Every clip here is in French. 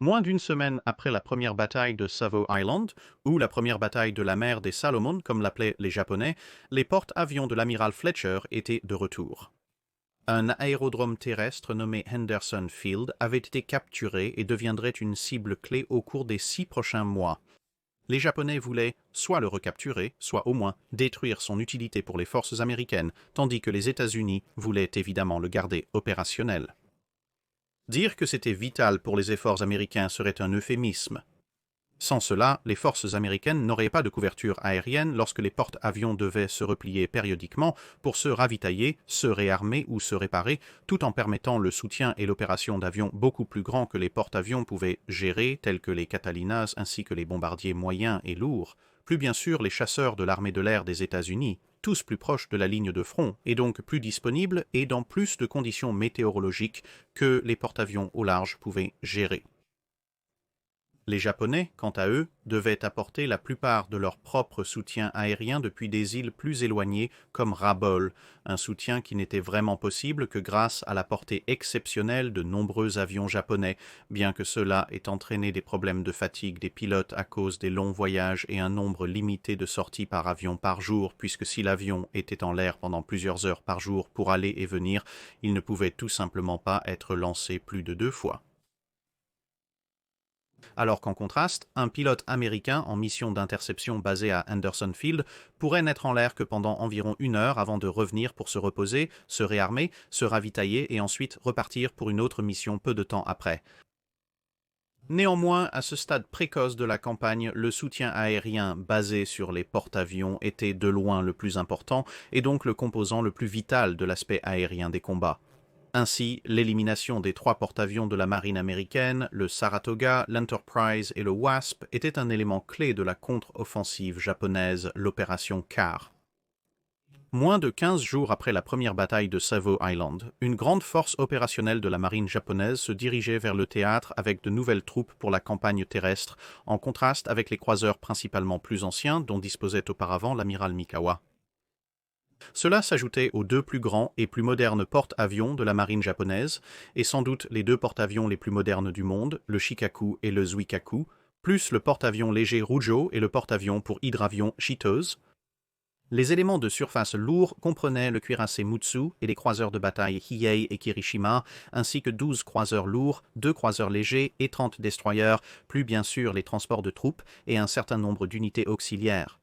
Moins d'une semaine après la première bataille de Savo Island, ou la première bataille de la mer des Salomon, comme l'appelaient les Japonais, les porte-avions de l'amiral Fletcher étaient de retour. Un aérodrome terrestre nommé Henderson Field avait été capturé et deviendrait une cible clé au cours des 6 prochains mois. Les Japonais voulaient soit le recapturer, soit au moins détruire son utilité pour les forces américaines, tandis que les États-Unis voulaient évidemment le garder opérationnel. Dire que c'était vital pour les efforts américains serait un euphémisme. Sans cela, les forces américaines n'auraient pas de couverture aérienne lorsque les porte-avions devaient se replier périodiquement pour se ravitailler, se réarmer ou se réparer, tout en permettant le soutien et l'opération d'avions beaucoup plus grands que les porte-avions pouvaient gérer, tels que les Catalinas ainsi que les bombardiers moyens et lourds, plus bien sûr les chasseurs de l'armée de l'air des États-Unis, tous plus proches de la ligne de front et donc plus disponibles et dans plus de conditions météorologiques que les porte-avions au large pouvaient gérer. Les Japonais, quant à eux, devaient apporter la plupart de leur propre soutien aérien depuis des îles plus éloignées comme Rabaul, un soutien qui n'était vraiment possible que grâce à la portée exceptionnelle de nombreux avions japonais, bien que cela ait entraîné des problèmes de fatigue des pilotes à cause des longs voyages et un nombre limité de sorties par avion par jour, puisque si l'avion était en l'air pendant plusieurs heures par jour pour aller et venir, il ne pouvait tout simplement pas être lancé plus de 2 fois. Alors qu'en contraste, un pilote américain en mission d'interception basé à Henderson Field pourrait n'être en l'air que pendant environ 1 heure avant de revenir pour se reposer, se réarmer, se ravitailler et ensuite repartir pour une autre mission peu de temps après. Néanmoins, à ce stade précoce de la campagne, le soutien aérien basé sur les porte-avions était de loin le plus important et donc le composant le plus vital de l'aspect aérien des combats. Ainsi, l'élimination des 3 porte-avions de la marine américaine, le Saratoga, l'Enterprise et le Wasp, était un élément clé de la contre-offensive japonaise, l'opération Car. Moins de 15 jours après la première bataille de Savo Island, une grande force opérationnelle de la marine japonaise se dirigeait vers le théâtre avec de nouvelles troupes pour la campagne terrestre, en contraste avec les croiseurs principalement plus anciens dont disposait auparavant l'amiral Mikawa. Cela s'ajoutait aux 2 plus grands et plus modernes porte-avions de la marine japonaise, et sans doute les 2 porte-avions les plus modernes du monde, le Shikaku et le Zuikaku, plus le porte-avions léger Rujo et le porte-avions pour hydravion Chitose. Les éléments de surface lourds comprenaient le cuirassé Mutsu et les croiseurs de bataille Hiei et Kirishima, ainsi que 12 croiseurs lourds, 2 croiseurs légers et 30 destroyers, plus bien sûr les transports de troupes et un certain nombre d'unités auxiliaires.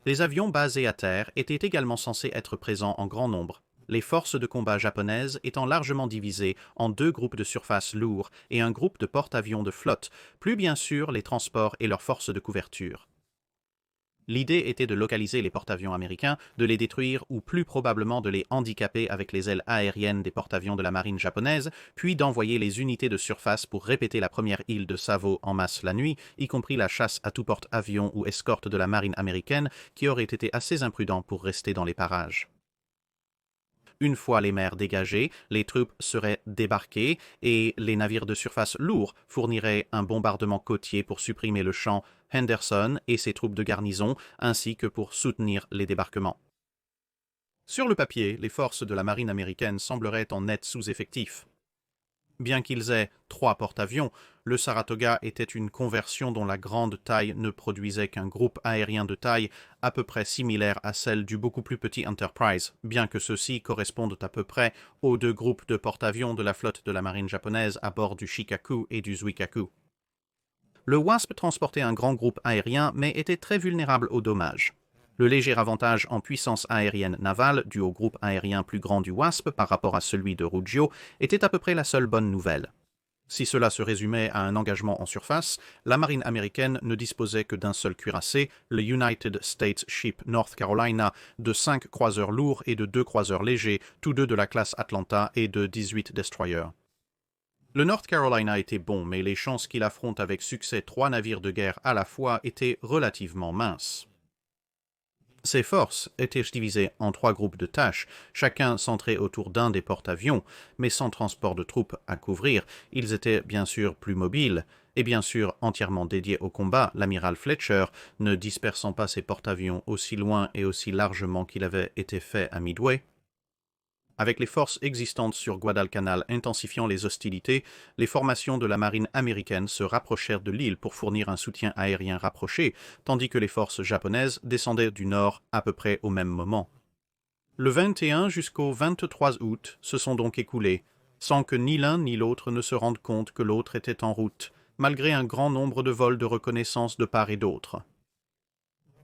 Les avions basés à terre étaient également censés être présents en grand nombre, les forces de combat japonaises étant largement divisées en 2 groupes de surface lourds et un groupe de porte-avions de flotte, plus bien sûr les transports et leurs forces de couverture. L'idée était de localiser les porte-avions américains, de les détruire ou plus probablement de les handicaper avec les ailes aériennes des porte-avions de la marine japonaise, puis d'envoyer les unités de surface pour répéter la première île de Savo en masse la nuit, y compris la chasse à tout porte-avions ou escorte de la marine américaine qui aurait été assez imprudent pour rester dans les parages. Une fois les mers dégagées, les troupes seraient débarquées et les navires de surface lourds fourniraient un bombardement côtier pour supprimer le champ Henderson et ses troupes de garnison, ainsi que pour soutenir les débarquements. Sur le papier, les forces de la marine américaine sembleraient en net sous-effectif. Bien qu'ils aient 3 porte-avions, le Saratoga était une conversion dont la grande taille ne produisait qu'un groupe aérien de taille à peu près similaire à celle du beaucoup plus petit Enterprise, bien que ceux-ci correspondent à peu près aux 2 groupes de porte-avions de la flotte de la marine japonaise à bord du Shikaku et du Zuikaku. Le Wasp transportait un grand groupe aérien mais était très vulnérable aux dommages. Le léger avantage en puissance aérienne navale dû au groupe aérien plus grand du Wasp par rapport à celui de Rujo était à peu près la seule bonne nouvelle. Si cela se résumait à un engagement en surface, la marine américaine ne disposait que d'un seul cuirassé, le United States Ship North Carolina, de 5 croiseurs lourds et de 2 croiseurs légers, tous 2 de la classe Atlanta et de 18 destroyers. Le North Carolina était bon, mais les chances qu'il affronte avec succès 3 navires de guerre à la fois étaient relativement minces. Ces forces étaient divisées en 3 groupes de tâches, chacun centré autour d'un des porte-avions, mais sans transport de troupes à couvrir. Ils étaient bien sûr plus mobiles, et bien sûr entièrement dédiés au combat, l'amiral Fletcher, ne dispersant pas ses porte-avions aussi loin et aussi largement qu'il avait été fait à Midway. Avec les forces existantes sur Guadalcanal intensifiant les hostilités, les formations de la marine américaine se rapprochèrent de l'île pour fournir un soutien aérien rapproché, tandis que les forces japonaises descendaient du nord à peu près au même moment. Le 21 jusqu'au 23 août se sont donc écoulés, sans que ni l'un ni l'autre ne se rendent compte que l'autre était en route, malgré un grand nombre de vols de reconnaissance de part et d'autre.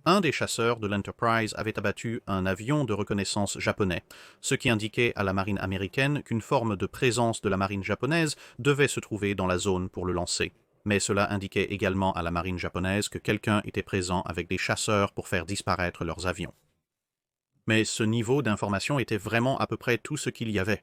Un des chasseurs de l'Enterprise avait abattu un avion de reconnaissance japonais, ce qui indiquait à la marine américaine qu'une forme de présence de la marine japonaise devait se trouver dans la zone pour le lancer. Mais cela indiquait également à la marine japonaise que quelqu'un était présent avec des chasseurs pour faire disparaître leurs avions. Mais ce niveau d'information était vraiment à peu près tout ce qu'il y avait.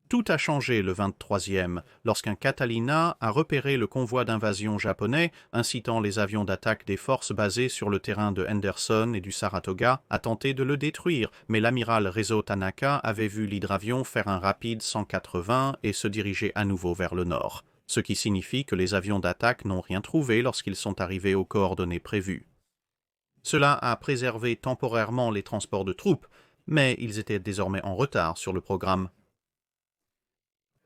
Tout a changé le 23e, lorsqu'un Catalina a repéré le convoi d'invasion japonais, incitant les avions d'attaque des forces basées sur le terrain de Henderson et du Saratoga à tenter de le détruire, mais l'amiral Rezo Tanaka avait vu l'hydravion faire un rapide 180 et se diriger à nouveau vers le nord, ce qui signifie que les avions d'attaque n'ont rien trouvé lorsqu'ils sont arrivés aux coordonnées prévues. Cela a préservé temporairement les transports de troupes, mais ils étaient désormais en retard sur le programme.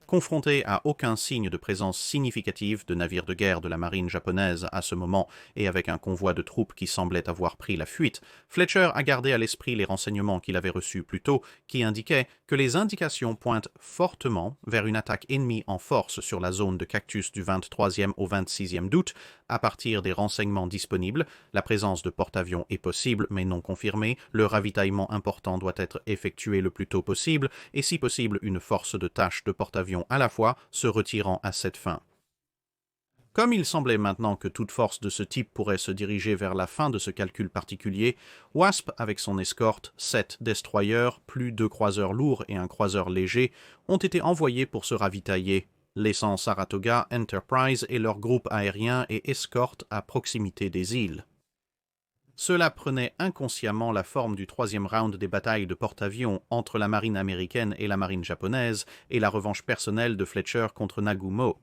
Confronté à aucun signe de présence significative de navires de guerre de la marine japonaise à ce moment et avec un convoi de troupes qui semblait avoir pris la fuite, Fletcher a gardé à l'esprit les renseignements qu'il avait reçus plus tôt qui indiquaient que les indications pointent fortement vers une attaque ennemie en force sur la zone de Cactus du 23e au 26e août. À partir des renseignements disponibles, la présence de porte-avions est possible mais non confirmée, le ravitaillement important doit être effectué le plus tôt possible et si possible une force de tâche de porte-avions à la fois se retirant à cette fin. Comme il semblait maintenant que toute force de ce type pourrait se diriger vers la fin de ce calcul particulier, Wasp, avec son escorte, 7 destroyers, plus 2 croiseurs lourds et un croiseur léger, ont été envoyés pour se ravitailler, laissant Saratoga, Enterprise et leur groupe aérien et escorte à proximité des îles. Cela prenait inconsciemment la forme du troisième round des batailles de porte-avions entre la marine américaine et la marine japonaise et la revanche personnelle de Fletcher contre Nagumo.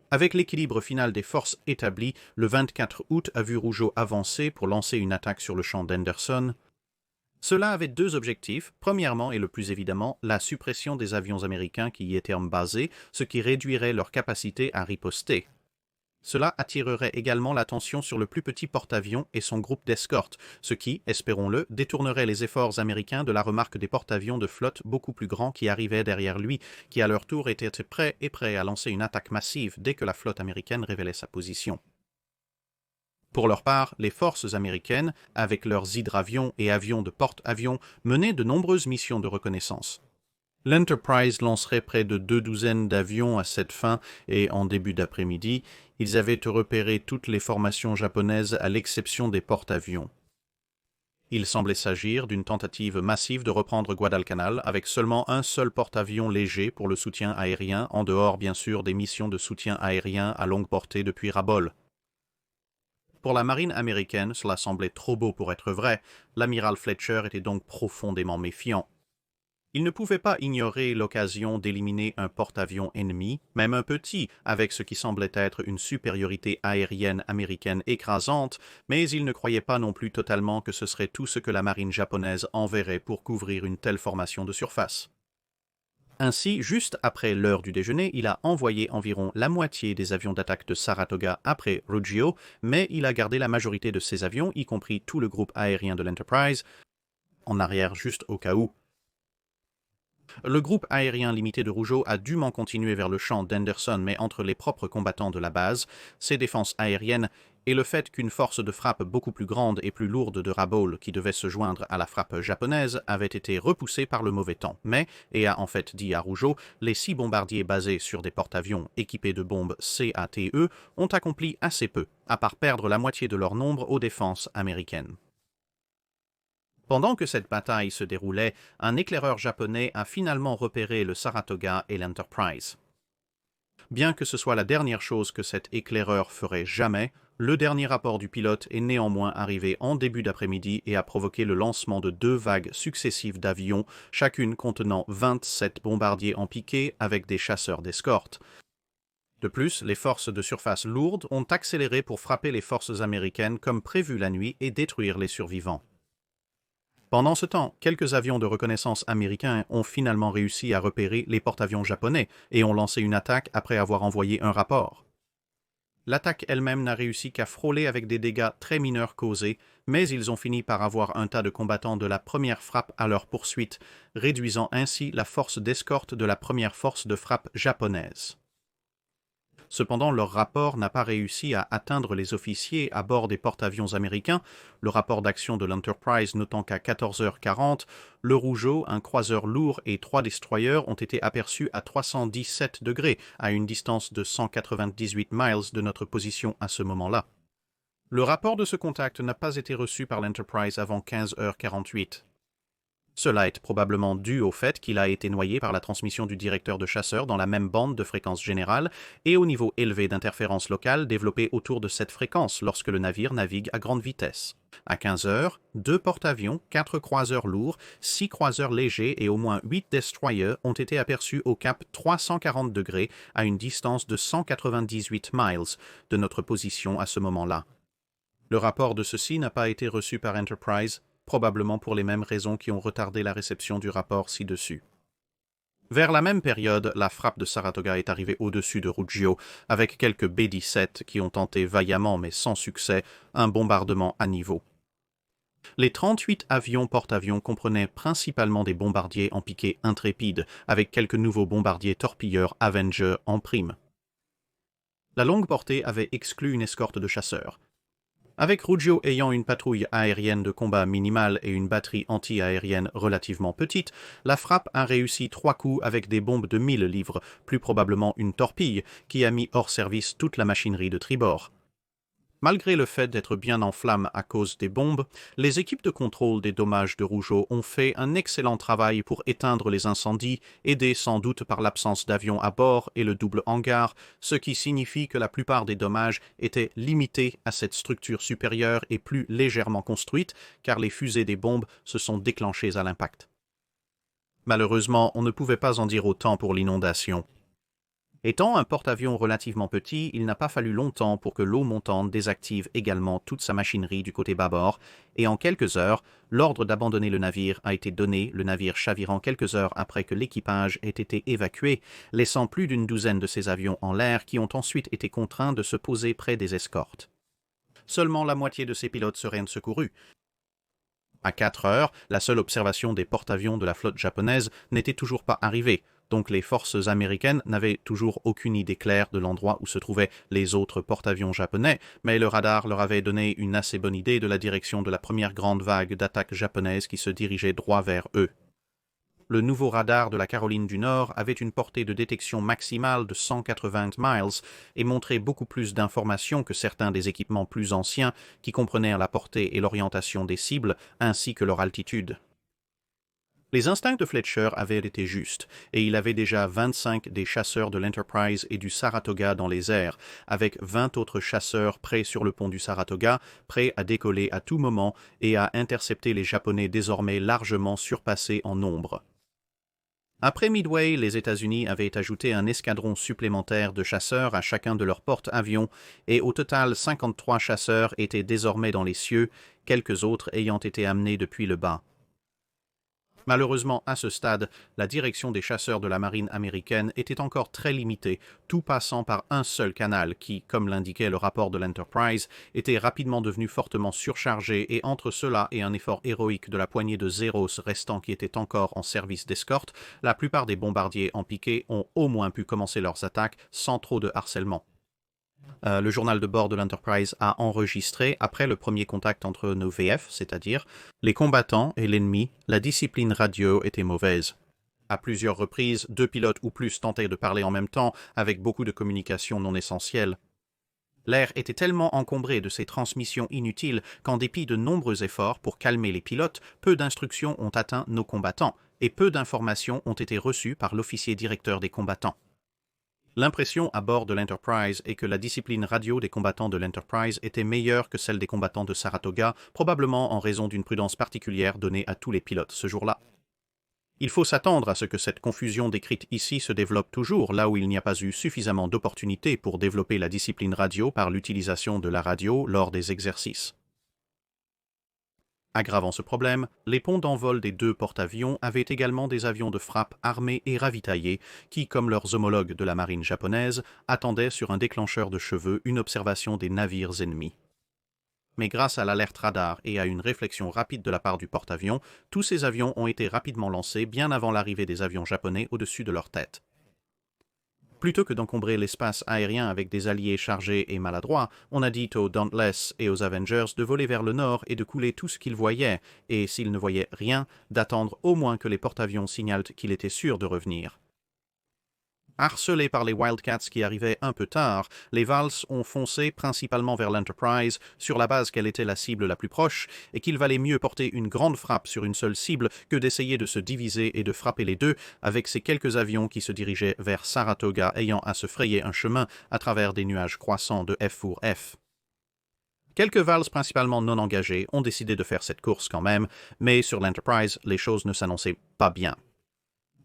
Avec l'équilibre final des forces établi, le 24 août a vu Rougeau avancer pour lancer une attaque sur le champ d'Henderson. Cela avait deux objectifs. Premièrement, et le plus évidemment, la suppression des avions américains qui y étaient basés, ce qui réduirait leur capacité à riposter. Cela attirerait également l'attention sur le plus petit porte-avions et son groupe d'escorte, ce qui, espérons-le, détournerait les efforts américains de la remarque des porte-avions de flotte beaucoup plus grands qui arrivaient derrière lui, qui à leur tour étaient prêts à lancer une attaque massive dès que la flotte américaine révélait sa position. Pour leur part, les forces américaines, avec leurs hydravions et avions de porte-avions, menaient de nombreuses missions de reconnaissance. L'Enterprise lancerait près de 2 douzaines d'avions à cette fin et en début d'après-midi, ils avaient repéré toutes les formations japonaises à l'exception des porte-avions. Il semblait s'agir d'une tentative massive de reprendre Guadalcanal avec seulement un seul porte-avions léger pour le soutien aérien, en dehors bien sûr des missions de soutien aérien à longue portée depuis Rabaul. Pour la marine américaine, cela semblait trop beau pour être vrai, l'amiral Fletcher était donc profondément méfiant. Il ne pouvait pas ignorer l'occasion d'éliminer un porte-avions ennemi, même un petit, avec ce qui semblait être une supériorité aérienne américaine écrasante, mais il ne croyait pas non plus totalement que ce serait tout ce que la marine japonaise enverrait pour couvrir une telle formation de surface. Ainsi, juste après l'heure du déjeuner, il a envoyé environ la moitié des avions d'attaque de Saratoga après Ruggio, mais il a gardé la majorité de ses avions, y compris tout le groupe aérien de l'Enterprise, en arrière juste au cas où. Le groupe aérien limité de Rougeau a dûment continué vers le champ d'Henderson, mais entre les propres combattants de la base, ses défenses aériennes et le fait qu'une force de frappe beaucoup plus grande et plus lourde de Rabaul qui devait se joindre à la frappe japonaise avait été repoussée par le mauvais temps. Mais, et a en fait dit à Rougeau, les 6 bombardiers basés sur des porte-avions équipés de bombes CATE ont accompli assez peu, à part perdre la moitié de leur nombre aux défenses américaines. Pendant que cette bataille se déroulait, un éclaireur japonais a finalement repéré le Saratoga et l'Enterprise. Bien que ce soit la dernière chose que cet éclaireur ferait jamais, le dernier rapport du pilote est néanmoins arrivé en début d'après-midi et a provoqué le lancement de 2 vagues successives d'avions, chacune contenant 27 bombardiers en piqué avec des chasseurs d'escorte. De plus, les forces de surface lourdes ont accéléré pour frapper les forces américaines comme prévu la nuit et détruire les survivants. Pendant ce temps, quelques avions de reconnaissance américains ont finalement réussi à repérer les porte-avions japonais et ont lancé une attaque après avoir envoyé un rapport. L'attaque elle-même n'a réussi qu'à frôler avec des dégâts très mineurs causés, mais ils ont fini par avoir un tas de combattants de la première frappe à leur poursuite, réduisant ainsi la force d'escorte de la première force de frappe japonaise. Cependant, leur rapport n'a pas réussi à atteindre les officiers à bord des porte-avions américains, le rapport d'action de l'Enterprise notant qu'à 14h40, le Rougeau, un croiseur lourd et 3 destroyers ont été aperçus à 317 degrés, à une distance de 198 miles de notre position à ce moment-là. Le rapport de ce contact n'a pas été reçu par l'Enterprise avant 15h48. Cela est probablement dû au fait qu'il a été noyé par la transmission du directeur de chasseurs dans la même bande de fréquence générale et au niveau élevé d'interférence locale développé autour de cette fréquence lorsque le navire navigue à grande vitesse. À 15 heures, 2 porte-avions, 4 croiseurs lourds, 6 croiseurs légers et au moins 8 destroyers ont été aperçus au cap 340 degrés à une distance de 198 miles de notre position à ce moment-là. Le rapport de ceci n'a pas été reçu par Enterprise, probablement pour les mêmes raisons qui ont retardé la réception du rapport ci-dessus. Vers la même période, la frappe de Saratoga est arrivée au-dessus de Ruggio, avec quelques B-17 qui ont tenté vaillamment, mais sans succès, un bombardement à niveau. Les 38 avions porte-avions comprenaient principalement des bombardiers en piqué intrépide, avec quelques nouveaux bombardiers torpilleurs Avenger en prime. La longue portée avait exclu une escorte de chasseurs. Avec Ruggio ayant une patrouille aérienne de combat minimale et une batterie anti-aérienne relativement petite, la frappe a réussi 3 coups avec des bombes de 1000 livres, plus probablement une torpille, qui a mis hors service toute la machinerie de tribord. Malgré le fait d'être bien en flammes à cause des bombes, les équipes de contrôle des dommages de Rougeau ont fait un excellent travail pour éteindre les incendies, aidés sans doute par l'absence d'avions à bord et le double hangar, ce qui signifie que la plupart des dommages étaient limités à cette structure supérieure et plus légèrement construite, car les fusées des bombes se sont déclenchées à l'impact. Malheureusement, on ne pouvait pas en dire autant pour l'inondation. Étant un porte-avions relativement petit, il n'a pas fallu longtemps pour que l'eau montante désactive également toute sa machinerie du côté bâbord, et en quelques heures, l'ordre d'abandonner le navire a été donné, le navire chavirant quelques heures après que l'équipage ait été évacué, laissant plus d'une douzaine de ces avions en l'air qui ont ensuite été contraints de se poser près des escortes. Seulement la moitié de ces pilotes seraient secourus. À 4 heures, la seule observation des porte-avions de la flotte japonaise n'était toujours pas arrivée, donc les forces américaines n'avaient toujours aucune idée claire de l'endroit où se trouvaient les autres porte-avions japonais, mais le radar leur avait donné une assez bonne idée de la direction de la première grande vague d'attaque japonaise qui se dirigeait droit vers eux. Le nouveau radar de la Caroline du Nord avait une portée de détection maximale de 180 miles et montrait beaucoup plus d'informations que certains des équipements plus anciens qui comprenaient la portée et l'orientation des cibles ainsi que leur altitude. Les instincts de Fletcher avaient été justes, et il avait déjà 25 des chasseurs de l'Enterprise et du Saratoga dans les airs, avec 20 autres chasseurs prêts sur le pont du Saratoga, prêts à décoller à tout moment et à intercepter les Japonais désormais largement surpassés en nombre. Après Midway, les États-Unis avaient ajouté un escadron supplémentaire de chasseurs à chacun de leurs porte-avions, et au total 53 chasseurs étaient désormais dans les cieux, quelques autres ayant été amenés depuis le bas. Malheureusement, à ce stade, la direction des chasseurs de la marine américaine était encore très limitée, tout passant par un seul canal qui, comme l'indiquait le rapport de l'Enterprise, était rapidement devenu fortement surchargé et entre cela et un effort héroïque de la poignée de Zeros restants qui étaient encore en service d'escorte, la plupart des bombardiers en piqué ont au moins pu commencer leurs attaques sans trop de harcèlement. Le journal de bord de l'Enterprise a enregistré, après le premier contact entre nos VF, c'est-à-dire les combattants et l'ennemi, la discipline radio était mauvaise. À plusieurs reprises, 2 pilotes ou plus tentaient de parler en même temps, avec beaucoup de communications non essentielles. L'air était tellement encombré de ces transmissions inutiles qu'en dépit de nombreux efforts pour calmer les pilotes, peu d'instructions ont atteint nos combattants, et peu d'informations ont été reçues par l'officier directeur des combattants. L'impression à bord de l'Enterprise est que la discipline radio des combattants de l'Enterprise était meilleure que celle des combattants de Saratoga, probablement en raison d'une prudence particulière donnée à tous les pilotes ce jour-là. Il faut s'attendre à ce que cette confusion décrite ici se développe toujours, là où il n'y a pas eu suffisamment d'opportunités pour développer la discipline radio par l'utilisation de la radio lors des exercices. Aggravant ce problème, les ponts d'envol des deux porte-avions avaient également des avions de frappe armés et ravitaillés qui, comme leurs homologues de la marine japonaise, attendaient sur un déclencheur de cheveux une observation des navires ennemis. Mais grâce à l'alerte radar et à une réflexion rapide de la part du porte-avions, tous ces avions ont été rapidement lancés bien avant l'arrivée des avions japonais au-dessus de leur tête. Plutôt que d'encombrer l'espace aérien avec des alliés chargés et maladroits, on a dit aux Dauntless et aux Avengers de voler vers le nord et de couler tout ce qu'ils voyaient, et s'ils ne voyaient rien, d'attendre au moins que les porte-avions signalent qu'il était sûr de revenir. Harcelés par les Wildcats qui arrivaient un peu tard, les Vals ont foncé principalement vers l'Enterprise sur la base qu'elle était la cible la plus proche et qu'il valait mieux porter une grande frappe sur une seule cible que d'essayer de se diviser et de frapper les deux avec ces quelques avions qui se dirigeaient vers Saratoga ayant à se frayer un chemin à travers des nuages croissants de F pour F. Quelques Vals principalement non engagés ont décidé de faire cette course quand même, mais sur l'Enterprise, les choses ne s'annonçaient pas bien.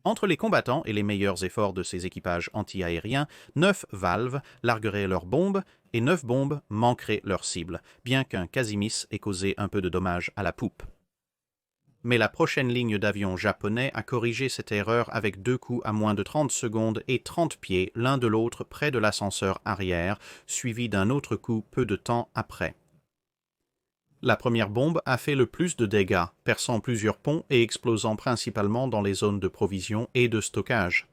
Entre les combattants et les meilleurs efforts de ces équipages anti-aériens, 9 valves largueraient leurs bombes et 9 bombes manqueraient leur cible, bien qu'un Casimis ait causé un peu de dommages à la poupe. Mais la prochaine ligne d'avions japonais a corrigé cette erreur avec 2 coups à moins de 30 secondes et 30 pieds l'un de l'autre près de l'ascenseur arrière, suivi d'un autre coup peu de temps après. La première bombe a fait le plus de dégâts, perçant plusieurs ponts et explosant principalement dans les zones de provision et de stockage.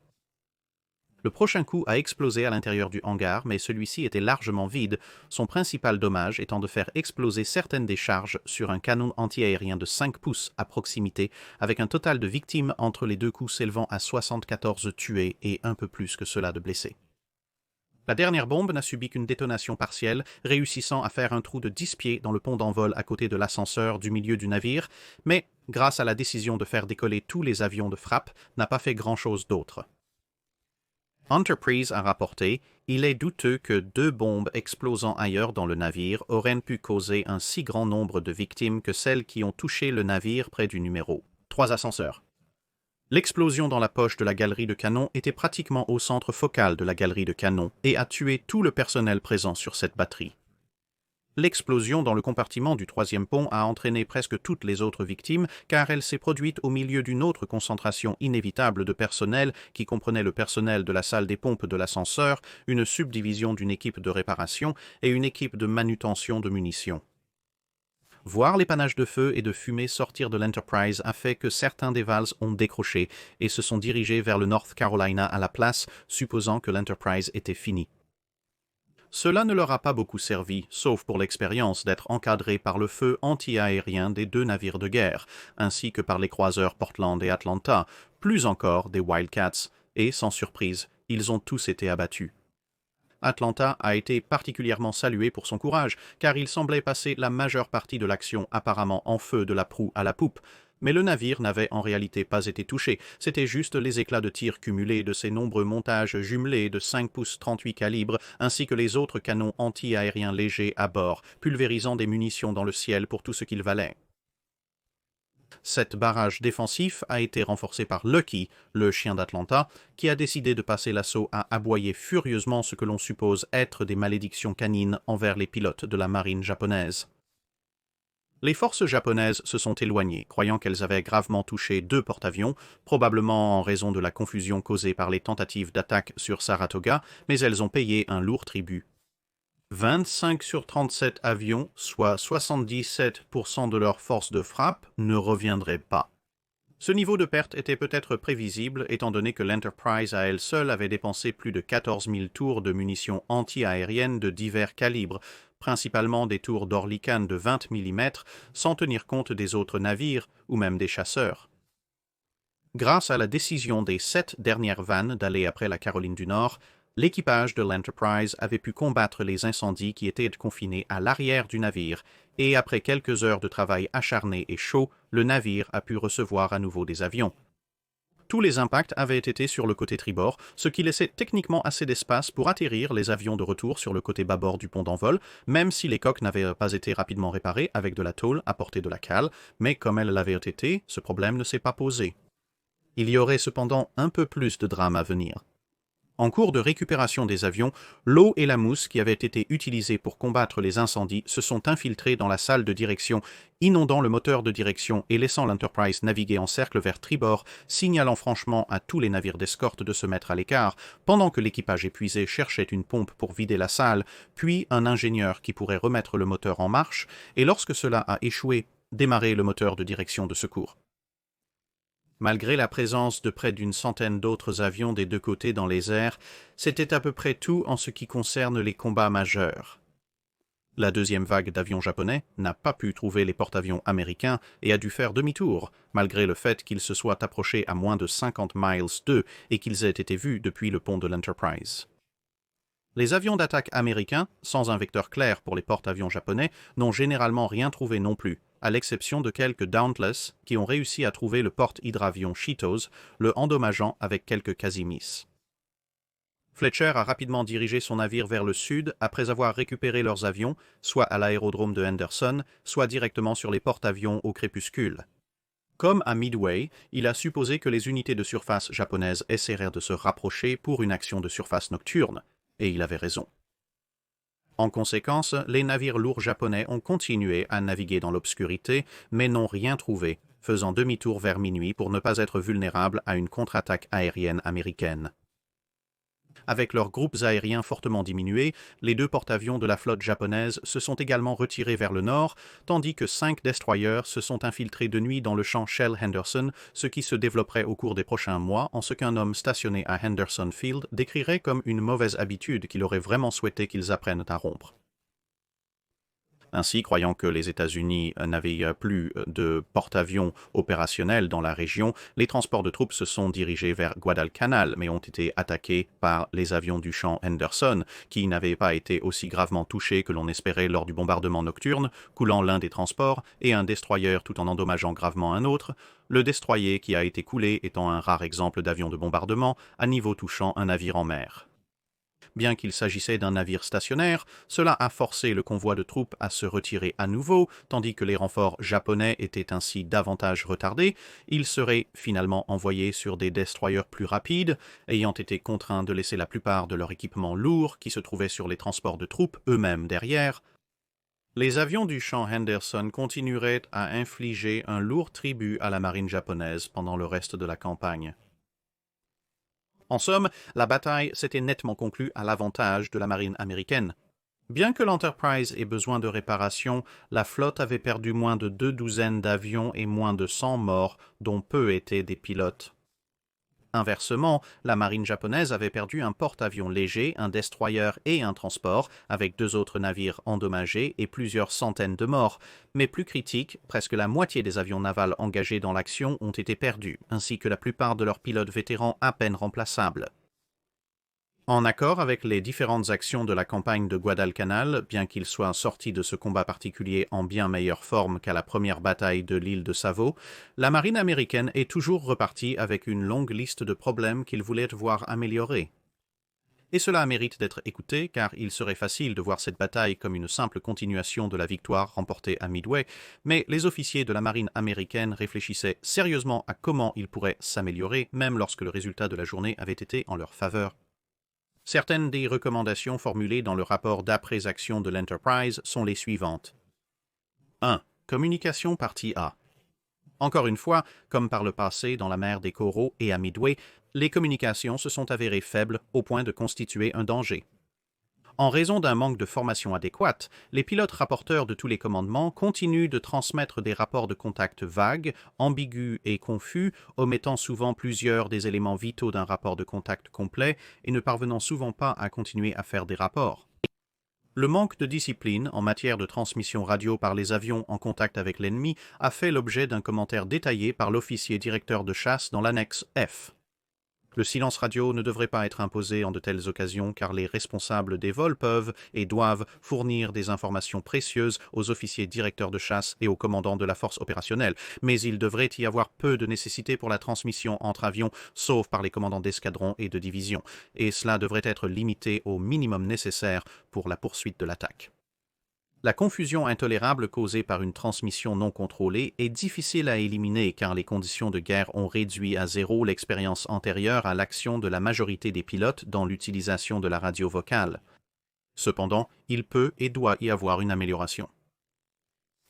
Le prochain coup a explosé à l'intérieur du hangar, mais celui-ci était largement vide, son principal dommage étant de faire exploser certaines des charges sur un canon antiaérien de 5 pouces à proximité, avec un total de victimes entre les deux coups s'élevant à 74 tués et un peu plus que cela de blessés. La dernière bombe n'a subi qu'une détonation partielle, réussissant à faire un trou de 10 pieds dans le pont d'envol à côté de l'ascenseur du milieu du navire, mais, grâce à la décision de faire décoller tous les avions de frappe, n'a pas fait grand-chose d'autre. Enterprise a rapporté « Il est douteux que 2 bombes explosant ailleurs dans le navire auraient pu causer un si grand nombre de victimes que celles qui ont touché le navire près du numéro 3 ascenseurs. » L'explosion dans la poche de la galerie de canon était pratiquement au centre focal de la galerie de canon et a tué tout le personnel présent sur cette batterie. L'explosion dans le compartiment du 3e pont a entraîné presque toutes les autres victimes car elle s'est produite au milieu d'une autre concentration inévitable de personnel qui comprenait le personnel de la salle des pompes de l'ascenseur, une subdivision d'une équipe de réparation et une équipe de manutention de munitions. Voir les panaches de feu et de fumée sortir de l'Enterprise a fait que certains des Vals ont décroché et se sont dirigés vers le North Carolina à la place, supposant que l'Enterprise était finie. Cela ne leur a pas beaucoup servi, sauf pour l'expérience d'être encadrés par le feu anti-aérien des 2 navires de guerre, ainsi que par les croiseurs Portland et Atlanta, plus encore des Wildcats, et, sans surprise, ils ont tous été abattus. Atlanta a été particulièrement salué pour son courage, car il semblait passer la majeure partie de l'action apparemment en feu de la proue à la poupe, mais le navire n'avait en réalité pas été touché, c'était juste les éclats de tir cumulés de ses nombreux montages jumelés de 5 pouces 38 calibres, ainsi que les autres canons anti-aériens légers à bord, pulvérisant des munitions dans le ciel pour tout ce qu'il valait. Cet barrage défensif a été renforcé par Lucky, le chien d'Atlanta, qui a décidé de passer l'assaut à aboyer furieusement ce que l'on suppose être des malédictions canines envers les pilotes de la marine japonaise. Les forces japonaises se sont éloignées, croyant qu'elles avaient gravement touché 2 porte-avions, probablement en raison de la confusion causée par les tentatives d'attaque sur Saratoga, mais elles ont payé un lourd tribut. 25 sur 37 avions, soit 77% de leur force de frappe, ne reviendraient pas. Ce niveau de perte était peut-être prévisible étant donné que l'Enterprise à elle seule avait dépensé plus de 14 000 tours de munitions anti-aériennes de divers calibres, principalement des tours d'Orlican de 20 mm, sans tenir compte des autres navires ou même des chasseurs. Grâce à la décision des 7 dernières vannes d'aller après la Caroline du Nord, l'équipage de l'Enterprise avait pu combattre les incendies qui étaient confinés à l'arrière du navire, et après quelques heures de travail acharné et chaud, le navire a pu recevoir à nouveau des avions. Tous les impacts avaient été sur le côté tribord, ce qui laissait techniquement assez d'espace pour atterrir les avions de retour sur le côté bâbord du pont d'envol, même si les coques n'avaient pas été rapidement réparées avec de la tôle à portée de la cale, mais comme elles l'avaient été, ce problème ne s'est pas posé. Il y aurait cependant un peu plus de drame à venir. En cours de récupération des avions, l'eau et la mousse qui avaient été utilisées pour combattre les incendies se sont infiltrées dans la salle de direction, inondant le moteur de direction et laissant l'Enterprise naviguer en cercle vers tribord, signalant franchement à tous les navires d'escorte de se mettre à l'écart, pendant que l'équipage épuisé cherchait une pompe pour vider la salle, puis un ingénieur qui pourrait remettre le moteur en marche, et lorsque cela a échoué, démarrer le moteur de direction de secours. Malgré la présence de près d'une centaine d'autres avions des deux côtés dans les airs, c'était à peu près tout en ce qui concerne les combats majeurs. La deuxième vague d'avions japonais n'a pas pu trouver les porte-avions américains et a dû faire demi-tour, malgré le fait qu'ils se soient approchés à moins de 50 miles d'eux et qu'ils aient été vus depuis le pont de l'Enterprise. Les avions d'attaque américains, sans un vecteur clair pour les porte-avions japonais, n'ont généralement rien trouvé non plus, à l'exception de quelques Dauntless qui ont réussi à trouver le porte-hydravion Cheetos, le endommageant avec quelques quasi-misses. Fletcher a rapidement dirigé son navire vers le sud après avoir récupéré leurs avions, soit à l'aérodrome de Henderson, soit directement sur les porte-avions au crépuscule. Comme à Midway, il a supposé que les unités de surface japonaises essaieraient de se rapprocher pour une action de surface nocturne, et il avait raison. En conséquence, les navires lourds japonais ont continué à naviguer dans l'obscurité, mais n'ont rien trouvé, faisant demi-tour vers minuit pour ne pas être vulnérables à une contre-attaque aérienne américaine. Avec leurs groupes aériens fortement diminués, les deux porte-avions de la flotte japonaise se sont également retirés vers le nord, tandis que 5 destroyers se sont infiltrés de nuit dans le champ Shell Henderson, ce qui se développerait au cours des prochains mois en ce qu'un homme stationné à Henderson Field décrirait comme une mauvaise habitude qu'il aurait vraiment souhaité qu'ils apprennent à rompre. Ainsi, croyant que les États-Unis n'avaient plus de porte-avions opérationnels dans la région, les transports de troupes se sont dirigés vers Guadalcanal, mais ont été attaqués par les avions du champ Henderson, qui n'avaient pas été aussi gravement touchés que l'on espérait lors du bombardement nocturne, coulant l'un des transports et un destroyer tout en endommageant gravement un autre, le destroyer qui a été coulé étant un rare exemple d'avion de bombardement à niveau touchant un navire en mer. Bien qu'il s'agissait d'un navire stationnaire, cela a forcé le convoi de troupes à se retirer à nouveau, tandis que les renforts japonais étaient ainsi davantage retardés. Ils seraient finalement envoyés sur des destroyers plus rapides, ayant été contraints de laisser la plupart de leur équipement lourd qui se trouvait sur les transports de troupes eux-mêmes derrière. Les avions du champ Henderson continueraient à infliger un lourd tribut à la marine japonaise pendant le reste de la campagne. En somme, la bataille s'était nettement conclue à l'avantage de la marine américaine. Bien que l'Enterprise ait besoin de réparation, la flotte avait perdu moins de 2 douzaines d'avions et moins de 100 morts, dont peu étaient des pilotes. Inversement, la marine japonaise avait perdu un porte-avions léger, un destroyer et un transport, avec 2 autres navires endommagés et plusieurs centaines de morts. Mais plus critique, presque la moitié des avions navals engagés dans l'action ont été perdus, ainsi que la plupart de leurs pilotes vétérans à peine remplaçables. En accord avec les différentes actions de la campagne de Guadalcanal, bien qu'il soit sorti de ce combat particulier en bien meilleure forme qu'à la première bataille de l'île de Savo, la marine américaine est toujours repartie avec une longue liste de problèmes qu'il voulait voir améliorés. Et cela mérite d'être écouté, car il serait facile de voir cette bataille comme une simple continuation de la victoire remportée à Midway, mais les officiers de la marine américaine réfléchissaient sérieusement à comment ils pourraient s'améliorer, même lorsque le résultat de la journée avait été en leur faveur. Certaines des recommandations formulées dans le rapport d'après-action de l'Enterprise sont les suivantes. 1. Communication partie A. Encore une fois, comme par le passé dans la mer des Coraux et à Midway, les communications se sont avérées faibles au point de constituer un danger. En raison d'un manque de formation adéquate, les pilotes rapporteurs de tous les commandements continuent de transmettre des rapports de contact vagues, ambigus et confus, omettant souvent plusieurs des éléments vitaux d'un rapport de contact complet et ne parvenant souvent pas à continuer à faire des rapports. Le manque de discipline en matière de transmission radio par les avions en contact avec l'ennemi a fait l'objet d'un commentaire détaillé par l'officier directeur de chasse dans l'annexe F. Le silence radio ne devrait pas être imposé en de telles occasions car les responsables des vols peuvent et doivent fournir des informations précieuses aux officiers directeurs de chasse et aux commandants de la force opérationnelle, mais il devrait y avoir peu de nécessité pour la transmission entre avions, sauf par les commandants d'escadron et de division, et cela devrait être limité au minimum nécessaire pour la poursuite de l'attaque. La confusion intolérable causée par une transmission non contrôlée est difficile à éliminer car les conditions de guerre ont réduit à zéro l'expérience antérieure à l'action de la majorité des pilotes dans l'utilisation de la radio vocale. Cependant, il peut et doit y avoir une amélioration.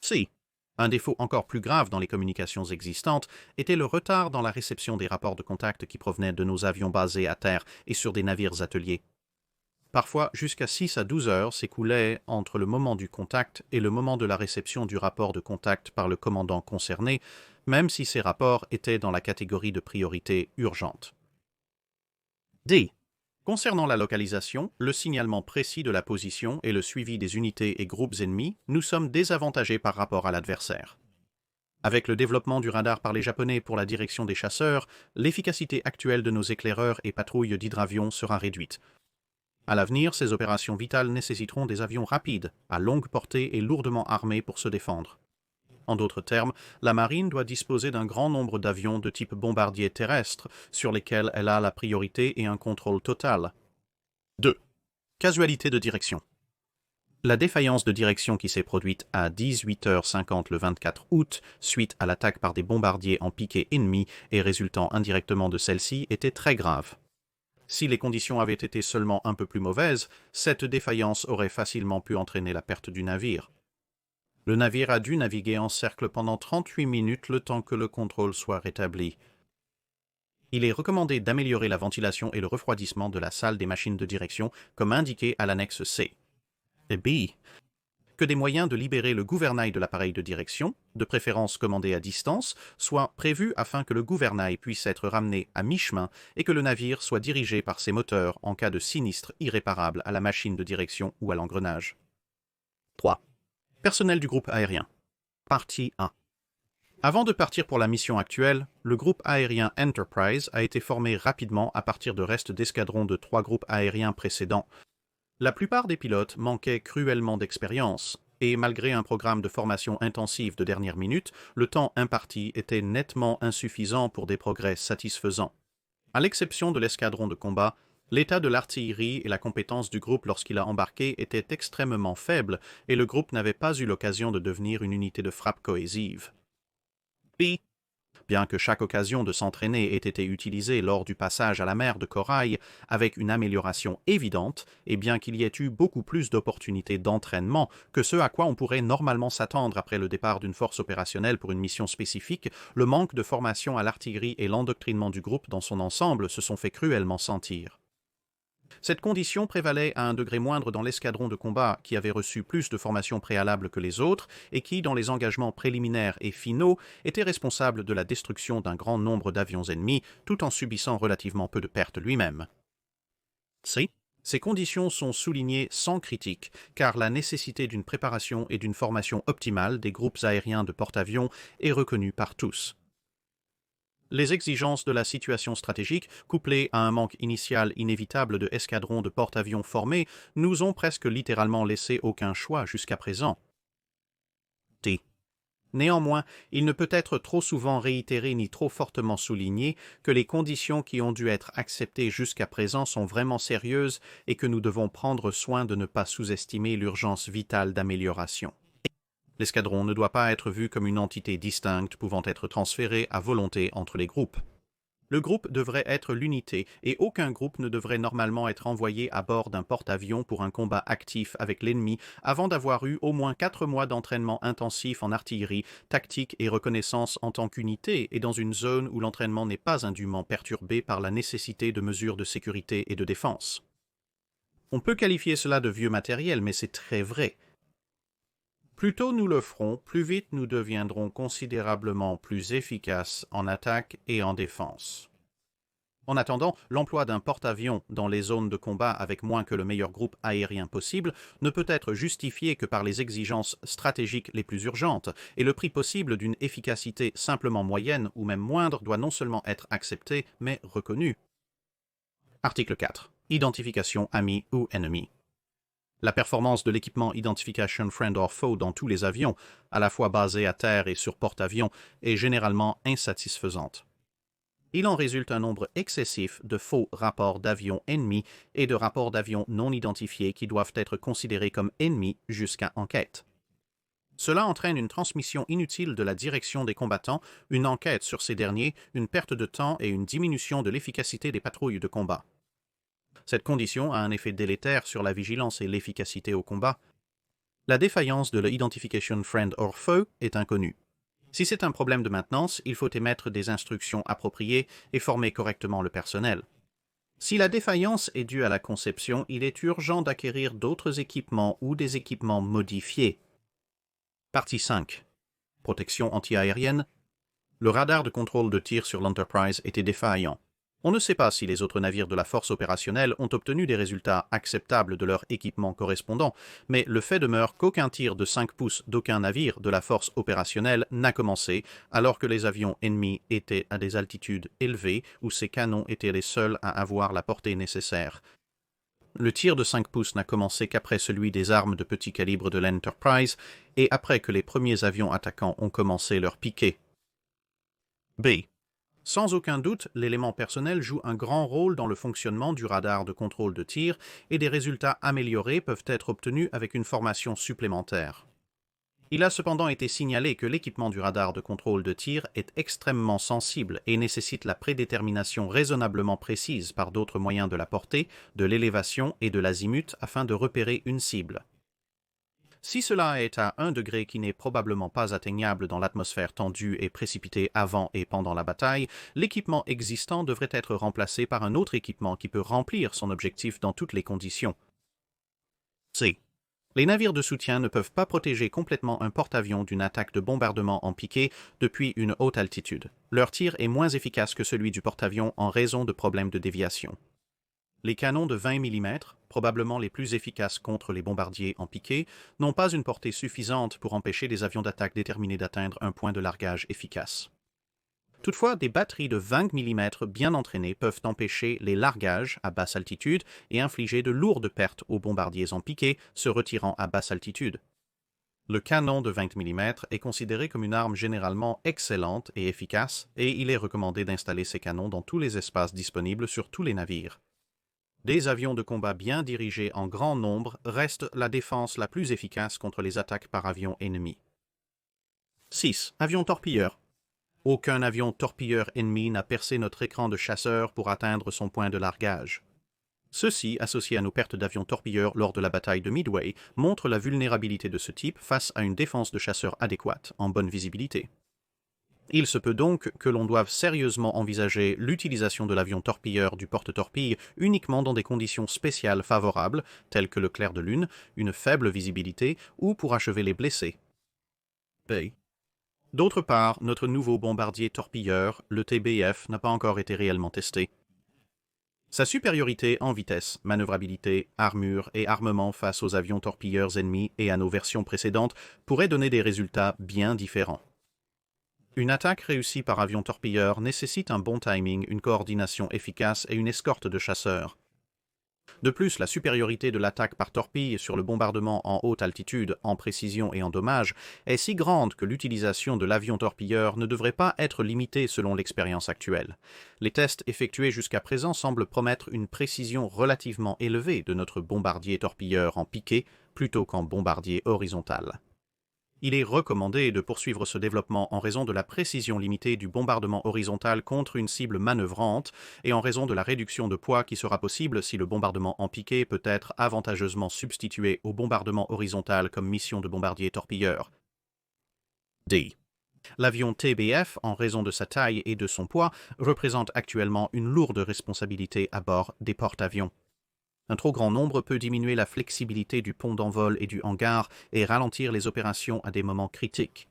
Si. Un défaut encore plus grave dans les communications existantes était le retard dans la réception des rapports de contact qui provenaient de nos avions basés à terre et sur des navires ateliers. Parfois, jusqu'à 6 à 12 heures s'écoulaient entre le moment du contact et le moment de la réception du rapport de contact par le commandant concerné, même si ces rapports étaient dans la catégorie de priorité urgente. D. Concernant la localisation, le signalement précis de la position et le suivi des unités et groupes ennemis, nous sommes désavantagés par rapport à l'adversaire. Avec le développement du radar par les Japonais pour la direction des chasseurs, l'efficacité actuelle de nos éclaireurs et patrouilles d'hydravions sera réduite. À l'avenir, ces opérations vitales nécessiteront des avions rapides, à longue portée et lourdement armés pour se défendre. En d'autres termes, la marine doit disposer d'un grand nombre d'avions de type bombardier terrestre, sur lesquels elle a la priorité et un contrôle total. 2. Casualité de direction. La défaillance de direction qui s'est produite à 18h50 le 24 août, suite à l'attaque par des bombardiers en piqué ennemi et résultant indirectement de celle-ci, était très grave. Si les conditions avaient été seulement un peu plus mauvaises, cette défaillance aurait facilement pu entraîner la perte du navire. Le navire a dû naviguer en cercle pendant 38 minutes le temps que le contrôle soit rétabli. Il est recommandé d'améliorer la ventilation et le refroidissement de la salle des machines de direction, comme indiqué à l'annexe C. Et B. Que des moyens de libérer le gouvernail de l'appareil de direction, de préférence commandé à distance, soient prévus afin que le gouvernail puisse être ramené à mi-chemin et que le navire soit dirigé par ses moteurs en cas de sinistre irréparable à la machine de direction ou à l'engrenage. 3. Personnel du groupe aérien. Partie 1. Avant de partir pour la mission actuelle, le groupe aérien Enterprise a été formé rapidement à partir de restes d'escadrons de 3 groupes aériens précédents. La plupart des pilotes manquaient cruellement d'expérience, et malgré un programme de formation intensive de dernière minute, le temps imparti était nettement insuffisant pour des progrès satisfaisants. À l'exception de l'escadron de combat, l'état de l'artillerie et la compétence du groupe lorsqu'il a embarqué étaient extrêmement faibles et le groupe n'avait pas eu l'occasion de devenir une unité de frappe cohésive. P. Bien que chaque occasion de s'entraîner ait été utilisée lors du passage à la mer de Corail avec une amélioration évidente, et bien qu'il y ait eu beaucoup plus d'opportunités d'entraînement que ce à quoi on pourrait normalement s'attendre après le départ d'une force opérationnelle pour une mission spécifique, le manque de formation à l'artillerie et l'endoctrinement du groupe dans son ensemble se sont fait cruellement sentir. Cette condition prévalait à un degré moindre dans l'escadron de combat qui avait reçu plus de formation préalable que les autres et qui, dans les engagements préliminaires et finaux, était responsable de la destruction d'un grand nombre d'avions ennemis tout en subissant relativement peu de pertes lui-même. C. Ces conditions sont soulignées sans critique, car la nécessité d'une préparation et d'une formation optimale des groupes aériens de porte-avions est reconnue par tous. Les exigences de la situation stratégique, couplées à un manque initial inévitable de escadrons de porte-avions formés, nous ont presque littéralement laissé aucun choix jusqu'à présent. T. Néanmoins, il ne peut être trop souvent réitéré ni trop fortement souligné que les conditions qui ont dû être acceptées jusqu'à présent sont vraiment sérieuses et que nous devons prendre soin de ne pas sous-estimer l'urgence vitale d'amélioration. L'escadron ne doit pas être vu comme une entité distincte pouvant être transférée à volonté entre les groupes. Le groupe devrait être l'unité et aucun groupe ne devrait normalement être envoyé à bord d'un porte-avions pour un combat actif avec l'ennemi avant d'avoir eu au moins 4 mois d'entraînement intensif en artillerie, tactique et reconnaissance en tant qu'unité et dans une zone où l'entraînement n'est pas indûment perturbé par la nécessité de mesures de sécurité et de défense. On peut qualifier cela de vieux matériel, mais c'est très vrai. Plus tôt nous le ferons, plus vite nous deviendrons considérablement plus efficaces en attaque et en défense. En attendant, l'emploi d'un porte-avions dans les zones de combat avec moins que le meilleur groupe aérien possible ne peut être justifié que par les exigences stratégiques les plus urgentes, et le prix possible d'une efficacité simplement moyenne ou même moindre doit non seulement être accepté, mais reconnu. Article 4. Identification ami ou ennemi. La performance de l'équipement Identification Friend or Foe dans tous les avions, à la fois basés à terre et sur porte-avions, est généralement insatisfaisante. Il en résulte un nombre excessif de faux rapports d'avions ennemis et de rapports d'avions non identifiés qui doivent être considérés comme ennemis jusqu'à enquête. Cela entraîne une transmission inutile de la direction des combattants, une enquête sur ces derniers, une perte de temps et une diminution de l'efficacité des patrouilles de combat. Cette condition a un effet délétère sur la vigilance et l'efficacité au combat. La défaillance de l'identification friend or foe est inconnue. Si c'est un problème de maintenance, il faut émettre des instructions appropriées et former correctement le personnel. Si la défaillance est due à la conception, il est urgent d'acquérir d'autres équipements ou des équipements modifiés. Partie 5. Protection antiaérienne. Le radar de contrôle de tir sur l'Enterprise était défaillant. On ne sait pas si les autres navires de la force opérationnelle ont obtenu des résultats acceptables de leur équipement correspondant, mais le fait demeure qu'aucun tir de 5 pouces d'aucun navire de la force opérationnelle n'a commencé, alors que les avions ennemis étaient à des altitudes élevées où ces canons étaient les seuls à avoir la portée nécessaire. Le tir de 5 pouces n'a commencé qu'après celui des armes de petit calibre de l'Enterprise et après que les premiers avions attaquants ont commencé leur piqué. B. Sans aucun doute, l'élément personnel joue un grand rôle dans le fonctionnement du radar de contrôle de tir et des résultats améliorés peuvent être obtenus avec une formation supplémentaire. Il a cependant été signalé que l'équipement du radar de contrôle de tir est extrêmement sensible et nécessite la prédétermination raisonnablement précise par d'autres moyens de la portée, de l'élévation et de l'azimut afin de repérer une cible. Si cela est à un degré qui n'est probablement pas atteignable dans l'atmosphère tendue et précipitée avant et pendant la bataille, l'équipement existant devrait être remplacé par un autre équipement qui peut remplir son objectif dans toutes les conditions. C. Les navires de soutien ne peuvent pas protéger complètement un porte-avions d'une attaque de bombardement en piqué depuis une haute altitude. Leur tir est moins efficace que celui du porte-avions en raison de problèmes de déviation. Les canons de 20 mm, probablement les plus efficaces contre les bombardiers en piqué, n'ont pas une portée suffisante pour empêcher des avions d'attaque déterminés d'atteindre un point de largage efficace. Toutefois, des batteries de 20 mm bien entraînées peuvent empêcher les largages à basse altitude et infliger de lourdes pertes aux bombardiers en piqué se retirant à basse altitude. Le canon de 20 mm est considéré comme une arme généralement excellente et efficace, et il est recommandé d'installer ces canons dans tous les espaces disponibles sur tous les navires. Des avions de combat bien dirigés en grand nombre restent la défense la plus efficace contre les attaques par avions ennemis. 6. Avions torpilleurs. Aucun avion torpilleur ennemi n'a percé notre écran de chasseur pour atteindre son point de largage. Ceci, associé à nos pertes d'avions torpilleurs lors de la bataille de Midway, montre la vulnérabilité de ce type face à une défense de chasseur adéquate, en bonne visibilité. Il se peut donc que l'on doive sérieusement envisager l'utilisation de l'avion torpilleur du porte-torpille uniquement dans des conditions spéciales favorables, telles que le clair de lune, une faible visibilité ou pour achever les blessés. B. D'autre part, notre nouveau bombardier torpilleur, le TBF, n'a pas encore été réellement testé. Sa supériorité en vitesse, manœuvrabilité, armure et armement face aux avions torpilleurs ennemis et à nos versions précédentes pourrait donner des résultats bien différents. Une attaque réussie par avion torpilleur nécessite un bon timing, une coordination efficace et une escorte de chasseurs. De plus, la supériorité de l'attaque par torpille sur le bombardement en haute altitude, en précision et en dommage, est si grande que l'utilisation de l'avion torpilleur ne devrait pas être limitée selon l'expérience actuelle. Les tests effectués jusqu'à présent semblent promettre une précision relativement élevée de notre bombardier torpilleur en piqué plutôt qu'en bombardier horizontal. Il est recommandé de poursuivre ce développement en raison de la précision limitée du bombardement horizontal contre une cible manœuvrante et en raison de la réduction de poids qui sera possible si le bombardement en piqué peut être avantageusement substitué au bombardement horizontal comme mission de bombardier torpilleur. D. L'avion TBF, en raison de sa taille et de son poids, représente actuellement une lourde responsabilité à bord des porte-avions. Un trop grand nombre peut diminuer la flexibilité du pont d'envol et du hangar et ralentir les opérations à des moments critiques.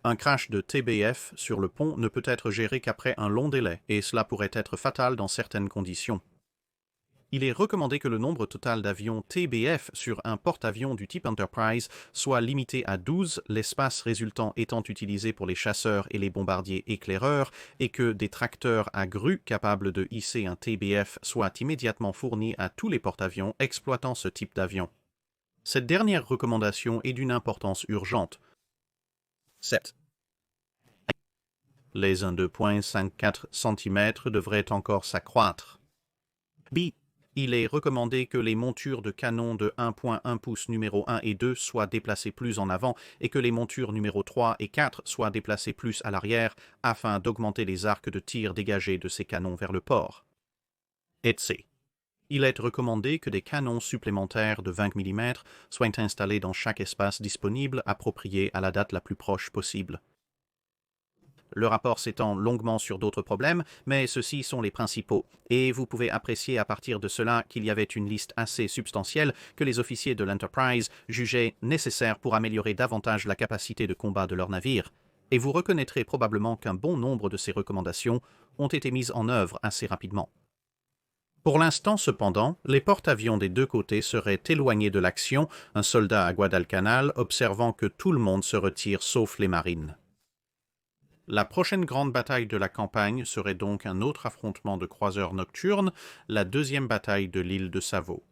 Un crash de TBF sur le pont ne peut être géré qu'après un long délai, et cela pourrait être fatal dans certaines conditions. Il est recommandé que le nombre total d'avions TBF sur un porte-avions du type Enterprise soit limité à 12, l'espace résultant étant utilisé pour les chasseurs et les bombardiers éclaireurs, et que des tracteurs à grue capables de hisser un TBF soient immédiatement fournis à tous les porte-avions exploitant ce type d'avion. Cette dernière recommandation est d'une importance urgente. 7. Les 1,2.54 cm devraient encore s'accroître. B. Il est recommandé que les montures de canon de 1,1 pouces numéro 1 et 2 soient déplacées plus en avant et que les montures numéro 3 et 4 soient déplacées plus à l'arrière afin d'augmenter les arcs de tir dégagés de ces canons vers le port. Et C. Il est recommandé que des canons supplémentaires de 20 mm soient installés dans chaque espace disponible approprié à la date la plus proche possible. Le rapport s'étend longuement sur d'autres problèmes, mais ceux-ci sont les principaux, et vous pouvez apprécier à partir de cela qu'il y avait une liste assez substantielle que les officiers de l'Enterprise jugeaient nécessaire pour améliorer davantage la capacité de combat de leur navire, et vous reconnaîtrez probablement qu'un bon nombre de ces recommandations ont été mises en œuvre assez rapidement. Pour l'instant, cependant, les porte-avions des deux côtés seraient éloignés de l'action, un soldat à Guadalcanal observant que tout le monde se retire sauf les marines. La prochaine grande bataille de la campagne serait donc un autre affrontement de croiseurs nocturnes, la deuxième bataille de l'île de Savo.